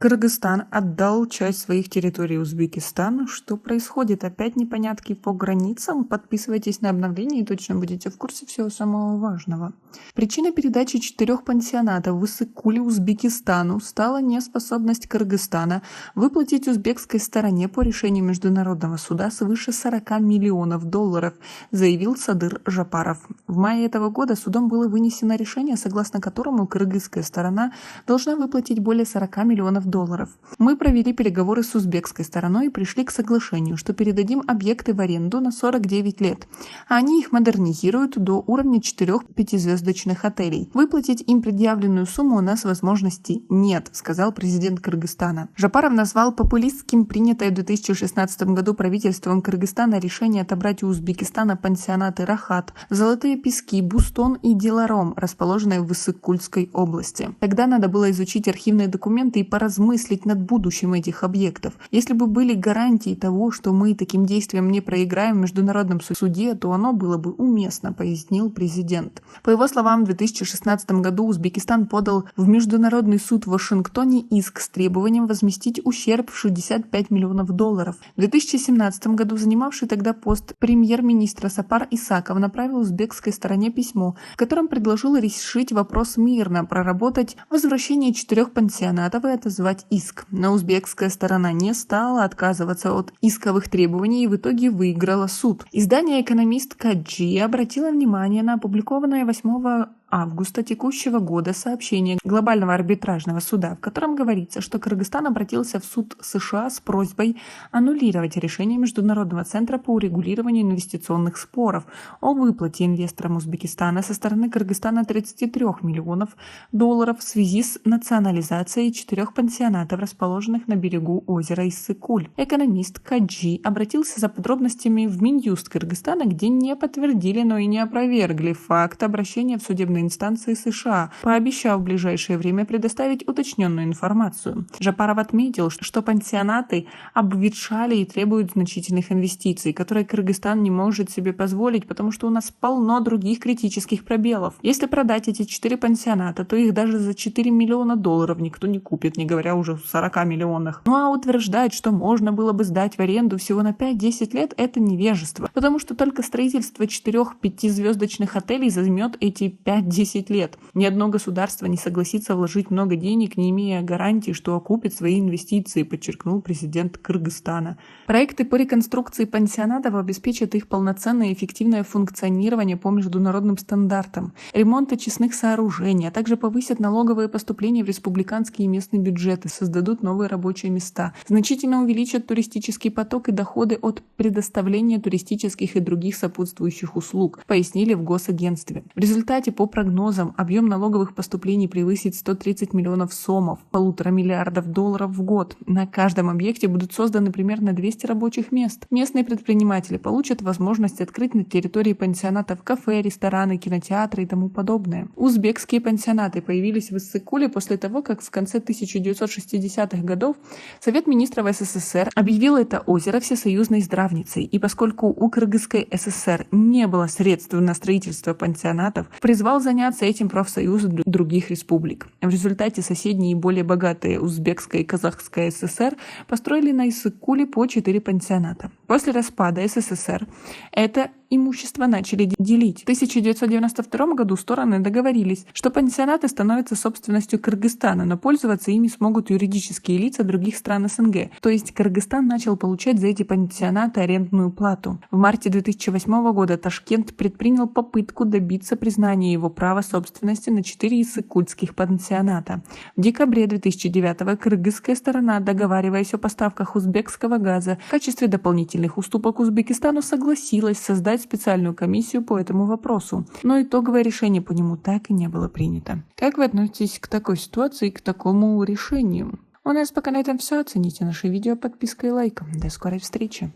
Кыргызстан отдал часть своих территорий Узбекистану. Что происходит? Опять непонятки по границам? Подписывайтесь на обновления и точно будете в курсе всего самого важного. Причиной передачи 4 пансионатов в Иссык-Куле Узбекистану стала неспособность Кыргызстана выплатить узбекской стороне по решению Международного суда свыше 40 миллионов долларов, заявил Садыр Жапаров. В мае этого года судом было вынесено решение, согласно которому кыргызская сторона должна выплатить более 40 миллионов долларов. Мы провели переговоры с узбекской стороной и пришли к соглашению, что передадим объекты в аренду на 49 лет, а они их модернизируют до уровня 4-5-звездочных отелей. Выплатить им предъявленную сумму у нас возможности нет, сказал президент Кыргызстана. Жапаров назвал популистским принятое в 2016 году правительством Кыргызстана решение отобрать у Узбекистана пансионаты Рахат, Золотые Пески, Бустон и Диларом, расположенные в Иссык-Кульской области. Тогда надо было изучить архивные документы и поразмыслить над будущим этих объектов. Если бы были гарантии того, что мы таким действием не проиграем в международном суде, то оно было бы уместно, пояснил президент. По его словам, в 2016 году Узбекистан подал в Международный суд в Вашингтоне иск с требованием возместить ущерб в 65 миллионов долларов. В 2017 году занимавший тогда пост премьер-министра Сапар Исаков направил узбекской стороне письмо, в котором предложил решить вопрос мирно, проработать возвращение 4 пансионатов и отозвать иск. Но узбекская сторона не стала отказываться от исковых требований и в итоге выиграла суд. Издание «Экономист Каджи» обратило внимание на опубликованное 8 августа текущего года сообщение Глобального арбитражного суда, в котором говорится, что Кыргызстан обратился в суд США с просьбой аннулировать решение Международного центра по урегулированию инвестиционных споров о выплате инвесторам Узбекистана со стороны Кыргызстана 33 миллионов долларов в связи с национализацией 4 пансионатов, расположенных на берегу озера Иссык-Куль. Экономист Каджи обратился за подробностями в Минюст Кыргызстана, где не подтвердили, но и не опровергли факт обращения в судебный инстанции США, пообещав в ближайшее время предоставить уточненную информацию. Жапаров отметил, что пансионаты обветшали и требуют значительных инвестиций, которые Кыргызстан не может себе позволить, потому что у нас полно других критических пробелов. Если продать эти 4 пансионата, то их даже за 4 миллиона долларов никто не купит, не говоря уже о 40 миллионах. Ну а утверждать, что можно было бы сдать в аренду всего на 5-10 лет, это невежество, потому что только строительство 4-5-звездочных отелей займет эти 5-10 лет. Ни одно государство не согласится вложить много денег, не имея гарантии, что окупит свои инвестиции, подчеркнул президент Кыргызстана. Проекты по реконструкции пансионатов обеспечат их полноценное и эффективное функционирование по международным стандартам, ремонт очистных сооружений, а также повысят налоговые поступления в республиканские и местные бюджеты, создадут новые рабочие места, значительно увеличат туристический поток и доходы от предоставления туристических и других сопутствующих услуг, пояснили в Госагентстве. В результате, по прогнозам, объем налоговых поступлений превысит 130 миллионов сомов, 1,5 миллиардов долларов в год. На каждом объекте будут созданы примерно 200 рабочих мест. Местные предприниматели получат возможность открыть на территории пансионатов кафе, рестораны, кинотеатры и тому подобное. Узбекские пансионаты появились в Иссык-Куле после того, как в конце 1960-х годов Совет министров СССР объявил это озеро всесоюзной здравницей, и поскольку у Кыргызской ССР не было средств на строительство пансионатов, призвал заняться этим профсоюзы других республик. В результате соседние и более богатые Узбекская и Казахская ССР построили на Иссык-Куле по 4 пансионата. После распада СССР это имущество начали делить. В 1992 году стороны договорились, что пансионаты становятся собственностью Кыргызстана, но пользоваться ими смогут юридические лица других стран СНГ. То есть Кыргызстан начал получать за эти пансионаты арендную плату. В марте 2008 года Ташкент предпринял попытку добиться признания его права собственности на 4 иссык-кульских пансионата. В декабре 2009 кыргызская сторона, договариваясь о поставках узбекского газа, в качестве дополнительных уступок Узбекистану согласилась создать специальную комиссию по этому вопросу, но итоговое решение по нему так и не было принято. Как вы относитесь к такой ситуации и к такому решению? У нас пока на этом все. Оцените наше видео подпиской и лайком. До скорой встречи!